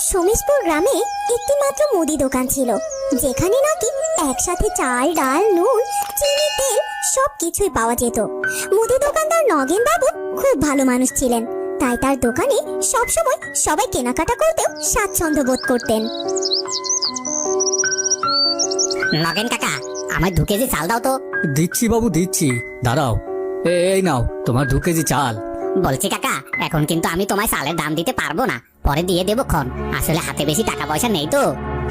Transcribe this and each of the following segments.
সোমেশপুর গ্রামে একটি মাত্র মুদি দোকান ছিল, যেখানে নাকি একসাথে চাল, ডাল, নুন, চিনি, তেল সবকিছুই পাওয়া যেত। মুদি দোকানদার নগেন বাবু খুব ভালো মানুষ ছিলেন, তাই তার দোকানে সবসময় সবাই কেনাকাটা করতেও স্বাচ্ছন্দ্য বোধ করতেন। নগেন কাকা, আমায় 2 কেজি চাল দাও তো। দিচ্ছি বাবু দিচ্ছি, দাঁড়াও। এই নাও তোমার 2 কেজি চাল। বলছি কাকা, এখন কিন্তু আমি তোমায় চালের দাম দিতে পারবো না, পরে দিয়ে দেবো ক্ষণ। আসলে হাতে বেশি টাকা পয়সা নেই তো।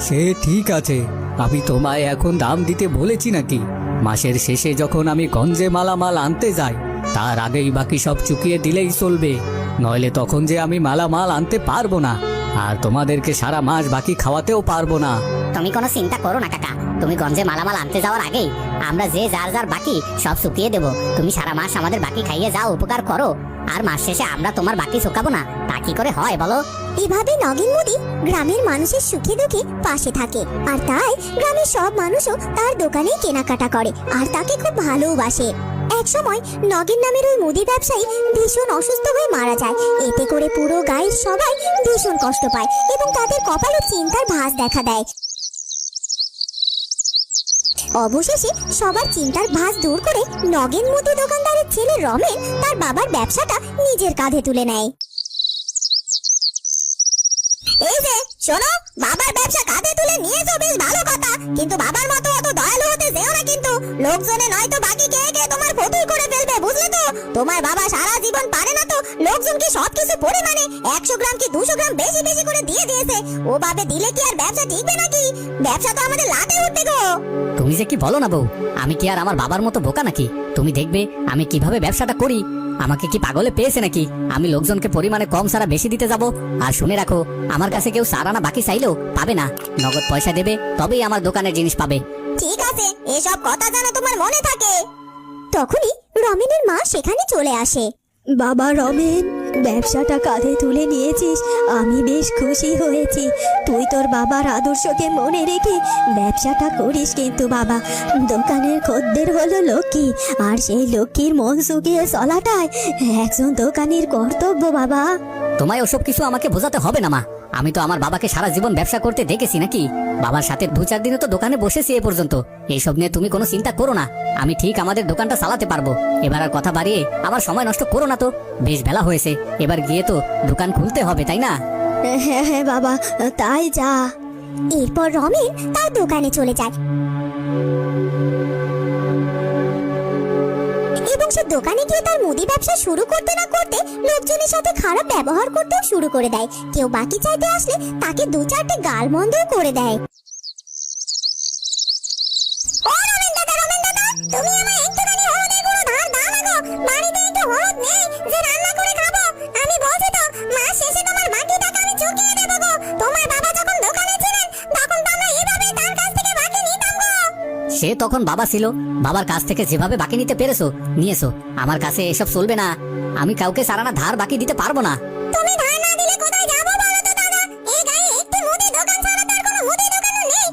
সে ঠিক আছে, আমি তোমায় এখন দাম দিতে বলেছি নাকি? মাসের শেষে যখন আমি গঞ্জে মালামাল আনতে যাই, তার আগেই বাকি সব চুকিয়ে দিলেই চলবে, নইলে তখন যে আমি মালামাল আনতে পারবো না, আর তোমাদেরকে সারা মাস বাকি খাওয়াতেও পারবো না। তুমি কোনো চিন্তা করো না কাকা, তুমি গঞ্জে মালামাল আনতে যাওয়ার আগেই আমরা যে যার যার বাকি সব চুকিয়ে দেবো। তুমি সারা মাস আমাদের বাকি খাইয়ে যাও, উপকার করো, আর মাস শেষে আমরা তোমার বাকি চুকাবো না। তা কি করে হয় বলো? এভাবে নগেন মুদি গ্রামের মানুষের সুখে দুঃখে পাশে থাকে, আর তাই গ্রামের সব মানুষও তার দোকানেই কেনাকাটা করে আর তাকে খুব ভালোবাসে। এক সময় নগেন নামের ওই মুদি ব্যবসায়ী ভীষণ অসুস্থ হয়ে মারা যায়। এতে করে পুরো গাঁয়ের সবাই ভীষণ কষ্ট পায় এবং তাদের কপালে চিন্তার ভাঁজ দেখা দেয়। অবশেষে সবার চিন্তার ভাঁজ দূর করে নগেন মুদি দোকানদারের ছেলে রমেন তার বাবার ব্যবসাটা নিজের কাঁধে তুলে নেয়। এই যে শোনো, বাবার ব্যবসা কাঁধে তুলে নিয়েছো বেশ ভালো কথা, কিন্তু বাবার মতো অত দয়ালু হতে যেও না কিন্তু। লোকজনে নয়তো বাকি কে কে তোমার ফতুই করে ফেলবে, বুঝলে তো? তোমার বাবা সারা জীবন পারে না তো লোকজনকে সবকিছু পরিমাণে 100 গ্রাম কি 200 গ্রাম বেশি বেশি করে দিয়ে দিয়েছে। ও ভাবে দিলে কি আর ব্যবসা টিকবে নাকি? ব্যবসা তো আমাদের লাটে উঠবে গো। তুমি যে কি বলো না বউ, আমি কি আর আমার বাবার মতো বোকা নাকি? তুমি দেখবে আমি কিভাবে ব্যবসাটা করি। আমাকে কি পাগলে পেয়েছে নাকি আমি লোকজনকে পরিমাণে কম সারা বেশি দিতে যাব? আর শুনে রাখো, আমার কাছে কেউ সারানা বাকি চাইলেও পাবে না, নগদ পয়সা দেবে তবেই আমার দোকানের জিনিস পাবে। ঠিক আছে, এসব কথা যেন তোমার মনে থাকে। তখনই রমেনের মা সেখানে চলে আসে। বাবা রমেন, ব্যবসাটা কাঁধে তুলে নিয়েছিস, আমি বেশ খুশি হয়েছি। তুই তোর বাবার আদর্শকে মনে রেখে ব্যবসাটা করিস, কিন্তু বাবা দোকানের খদ্দের হলো লক্ষ্মী, আর সেই লক্ষ্মীর মন শুকিয়ে চলাটাই একজন দোকানের কর্তব্য বাবা। তোমায় ওসব কিছু আমাকে বোঝাতে হবে না মা, আমি তো আমার বাবাকে সারা জীবন ব্যবসা করতে দেখেছি নাকি? বাবার সাথে 2-4 দিনে তো দোকানে বসেছি এ পর্যন্ত। এইসব নিয়ে তুমি কোনো চিন্তা করো না, আমি ঠিক আমাদের দোকানটা চালাতে পারবো। এবার আর কথা বাড়িয়ে আমার সময় নষ্ট করো না তো, বেশ বেলা হয়েছে, এবার গিয়ে তো দোকান খুলতে হবে, তাই না? হ্যাঁ হ্যাঁ বাবা, তাই যা। এরপর রমেন তার দোকানে চলে যায় এবং সে দোকানে গিয়ে তার মুদি ব্যবসা শুরু করতে না করতে লোকজনের সাথে খারাপ ব্যবহার করতেও শুরু করে দেয়। কেউ বাকি চাইতে আসলে তাকে 2-4টে গালমন্দও করে দেয়। ও রমেন দাদা, রমেন দাদা, তুমি আমায় একটুখানি হলুদের গুঁড়ো ধার দাও না গো। বাড়িতে একটু হলুদ নেই যে রান্না করে খাবো। আমি বলছি তো, মাস শেষে তোমার বাকি টাকা আমি চুকিয়ে দেবো গো। তোমার বাবা যখন দোকানে ছিলেন তখন তো আমরা এভাবেই তার কাছ থেকে বাকি নিতাম গো। সে তখন বাবা ছিল, বাবার কাছ থেকে যেভাবে বাকি নিতে পেরেছো নিয়েছো, আমার কাছে এসব চলবে না। আমি কাউকে সারানা ধার বাকি দিতে পারবো না। তুমি ধার না দিলে কোথায় যাবো বলো তো দাদা? এই গায়ে একটি মুদি দোকান ছাড়া তার কোনো মুদি দোকানও নেই।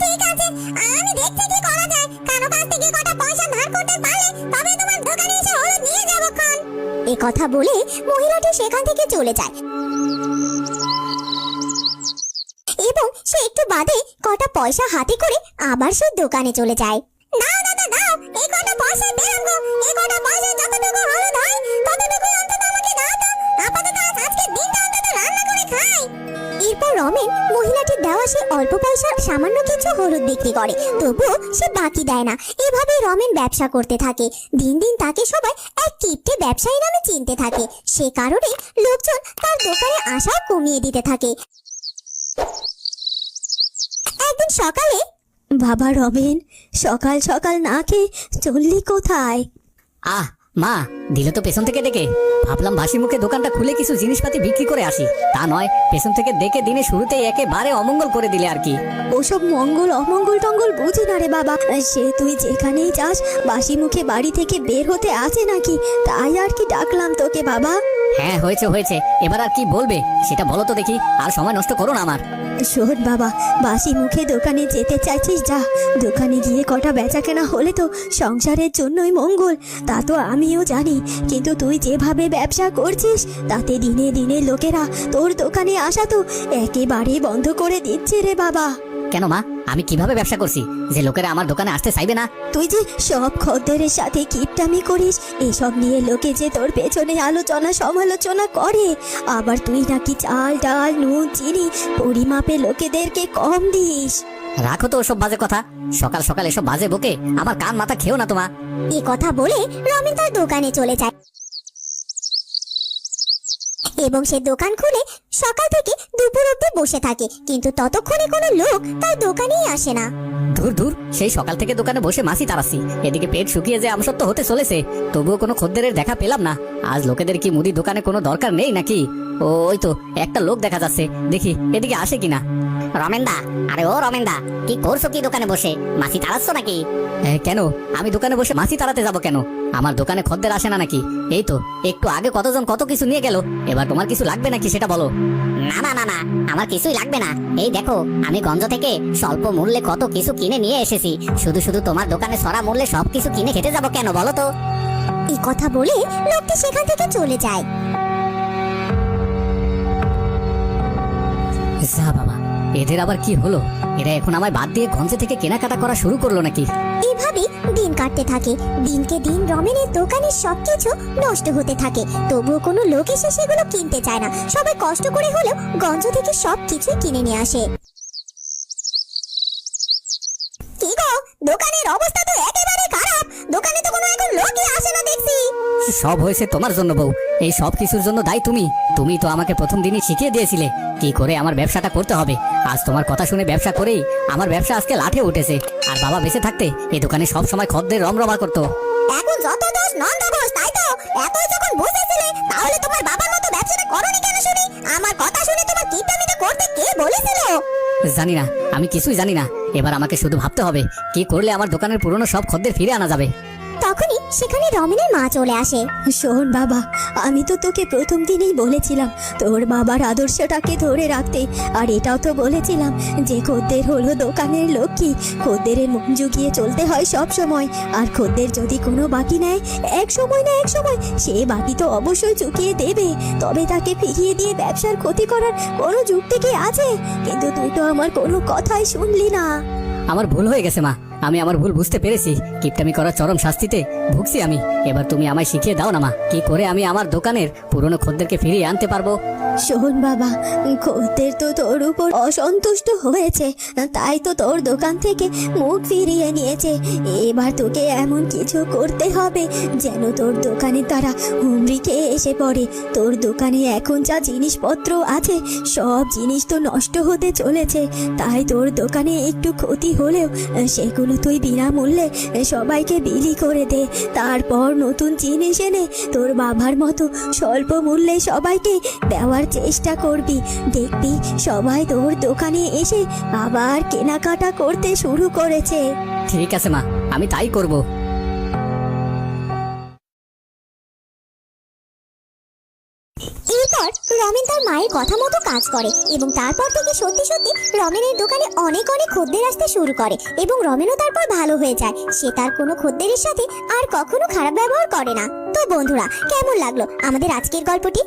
ঠিক আছে, আমি দেখছি কি করা যায়। কারো কাছ থেকে কটা পয়সা ধার করতে পারলে তবে তোমার দোকানে এসে হলুদ নিয়ে যাবো ক্ষণ। এই কথা বলে মহিলাটি সেখান থেকে চলে যায় এবং সে একটু বাদে কটা পয়সা হাতে করে আবার সেই দোকানে চলে যায়। দাও দাদা দাও, এই কটা পয়সা পেলাম গো। এই কটা পয়সা যতটুকু হলুদ হয় ততটুকু অন্তত আমাকে দাও তো। আপাতত আজকের দিনটা অন্তত রান্না করে খাই। এরপর রমেন মহিলাটির দেওয়া সে অল্প পয়সার সামান্য কিছু হলুদ বিক্রি করে, তবুও সে বাকি দেয় না। এভাবে রমেন ব্যবসা করতে থাকে। দিন দিন তাকে সবাই এক কিপ্টে ব্যবসায়ী নামে চিনতে থাকে। সে কারণে লোকজন তার দোকানে আসা কমিয়ে দিতে থাকে। একদিন সকালে, বাবা রমেন, সকাল সকাল না খেয়ে চললি কোথায়? আহ মা, দিলে তো পেছন থেকে ডেকে। ভাবলাম হাসি মুখে দোকানটা খুলে কিছু জিনিসপাতি বিক্রি করে আসি, তা নয়, পেছন থেকে ডেকে দিনে শুরুতেই একেবারে অমঙ্গল করে দিলে আর কি। ওসব মঙ্গল অমঙ্গল টঙ্গল বুঝি না রে বাবা। সে তুই যেখানেই যাস বাসি মুখে বাড়ি থেকে বের হতে আছে নাকি, তাই আর কি ডাকলাম তোকে বাবা। হ্যাঁ হয়েছে হয়েছে, এবার আর কি বলবে সেটা বলো তো দেখি, আর সময় নষ্ট করো না আমার। শোন বাবা, বাসি মুখে দোকানে যেতে চাইছিস যা, দোকানে গিয়ে কটা বেচা কেনা হলে তো সংসারের জন্যই মঙ্গল, তা তো আমিও জানি। কিন্তু তুই যেভাবে ব্যবসা করছিস তাতে দিনে দিনে লোকেরা তোর দোকানে আসা তো একেবারে বন্ধ করে দিচ্ছে রে বাবা। কেন মা, আমি কিভাবে ব্যবসা করছি যে লোকেরা আমার দোকানে আসতে চাইবে না? তুই যে সব খদ্দেরের সাথে কিপটামি করিস, এসব নিয়ে লোকে যে তোর পেছনে আলোচনা সমালোচনা করে, আবার তুই নাকি চাল ডাল নুন চিনি পরিমাপে লোকেদেরকে কম দিস। রাখো তো ওসব বাজে কথা, সকাল সকাল এসব বাজে বকে আমার কান মাথা খেও না তোমা। এই কথা বলে রমেন তার দোকানে চলে যায় এবং সে দোকান খুলে সকাল থেকে দুপুর অবধি বসে থাকে, কিন্তু ততক্ষণে কোনো লোক তার দোকানেই আসে না। দূর দূর, সেই সকাল থেকে দোকানে বসে মাছি তাড়াচ্ছি, এদিকে পেট শুকিয়ে যে আমসত্ব হতে চলেছে, তবুও কোনো খদ্দেরের দেখা পেলাম না। আজ লোকেদের কি মুদি দোকানে কোনো দরকার নেই নাকি? ওই তো একটা লোক দেখা যাচ্ছে, দেখি এদিকে আসে কিনা। রমেনদা, আরে ও রমেনদা, কি করছো কি দোকানে বসে? মাছি তাড়াচ্ছ নাকি? কেন আমি দোকানে বসে মাছি তাড়াতে যাব কেন? আমার দোকানে খদ্দের আসে না নাকি? এই তো একটু আগে কতজন কত কিছু নিয়ে গেল, এবার তোমার কিছু লাগবে নাকি সেটা বলো। না না না না, আমার কিছুই লাগবে না। এই দেখো, আমি গঞ্জ থেকে স্বল্প মূল্যে কত কিছু কিনে নিয়ে এসেছি, শুধু শুধু তোমার দোকানে সরা মূল্যে সবকিছু কিনে খেতে যাব কেন বলো তো? এই কথা বলে লোকটি সেখান থেকে চলে যায়। যা বাবা, এদের আবার কি হলো? এরা এখন আমায় বাদ দিয়ে গঞ্জে থেকে কেনাকাটা করা শুরু করলো নাকি? এভাবে দিন কাটতে থাকে। দিনকে দিন রমেনের দোকানের সবকিছু নষ্ট হতে থাকে, তবুও কোনো লোক এসে সেগুলো কিনতে চায় না। সবাই কষ্ট করে হলেও গঞ্জ থেকে সবকিছু কিনে নিয়ে আসে। কি গো, দোকানের অবস্থা তো একেবারে খারাপ, দোকানে তো কোনো এখন লোকই আসে না দেখছি। সব হয়েছে তোমার জন্য বউ, এই সব কিছুর জন্য দায়ী তুমি। তুমি তো আমাকে প্রথম দিনই শিখিয়ে দিয়েছিলে কি করে আমার ব্যবসাটা করতে হবে। আজ তোমার কথা শুনে ব্যবসা করেই আমার ব্যবসা আজকে লাঠে উঠেছে। আর বাবা বেঁচে থাকতে এই দোকানে সব সময় খদ্দের রমরমা করতো। এখন যত দোষ নন্দ ঘোষ, তাই তো? এতই যখন বুঝেছিলে তাহলে তোমার বাবার মতো ব্যবসাটা করনি কেন শুনি? আমার কথা শুনে তোমার কিপটামিটা করতে কে বলেছিল? জানি না, আমি কিছুই জানি না। এবার আমাকে শুধু ভাবতে হবে কি করলে আমার দোকানের পুরনো সব খদ্দের ফিরে আনা যাবে। তখনই সেখানে রমেনের মা চলে আসে। শোন বাবা, আমি তো তোকে প্রথম দিনেই বলেছিলাম তোর বাবার আদর্শটাকে ধরে রাখতে, আর এটাও তো বলেছিলাম যে খদ্দের হলো দোকানের লক্ষ্মী, খদ্দেরের মন জুগিয়ে চলতে হয় সব সময়। আর খদ্দের যদি কোনো বাকি নেয় এক সময় না এক সময় সে বাকি তো অবশ্যই চুকিয়ে দেবে, তবে তাকে ফিরিয়ে দিয়ে ব্যবসার ক্ষতি করার কোনো যুক্তি কি আছে? কিন্তু তুই তো আমার কোনো কথাই শুনলি না। আমার ভুল হয়ে গেছে মা, আমি আমার ভুল বুঝতে পেরেছি। কিপটামি করার চরম শাস্তিতে ভুগছি আমি। এবার তুমি আমায় শিখিয়ে দাও না মা, কি করে আমি আমার দোকানের পুরনো খদ্দেরকে ফিরিয়ে আনতে পারবো। শোন বাবা, খদ্দের তো তোর উপর অসন্তুষ্ট হয়েছে, তাই তো তোর দোকান থেকে মুখ ফিরিয়ে নিয়েছে। এবার তোকে এমন কিছু করতে হবে যেন তোর দোকানে তারা হুমড়ি খেয়ে এসে পড়ে। তোর দোকানে এখন যা জিনিসপত্র আছে সব জিনিস তো নষ্ট হতে চলেছে, তাই তোর দোকানে একটু ক্ষতি হলেও সেগুলো তুই বিনামূল্যে সবাইকে বিলি করে দে। তারপর নতুন জিনিস এনে তোর বাবার মতো স্বল্প মূল্যে সবাইকে দেওয়ার চেষ্টা করবি। দেখবি সবাই তোর দোকানে এসে আবার কেনাকাটা করতে শুরু করেছে। ঠিক আছে মা, আমি তাই করব। এরপর রমেন তার মায়ের কথা মতো কাজ করে এবং তারপর থেকে সত্যি সত্যি রমেনের দোকানে অনেক অনেক খদ্দের আসতে শুরু করে এবং রমেনও তারপর ভালো হয়ে যায়। সে তার কোনো খদ্দেরের সাথে আর কখনো খারাপ ব্যবহার করে না। তো বন্ধুরা, কেমন লাগলো আমাদের আজকের গল্পটি?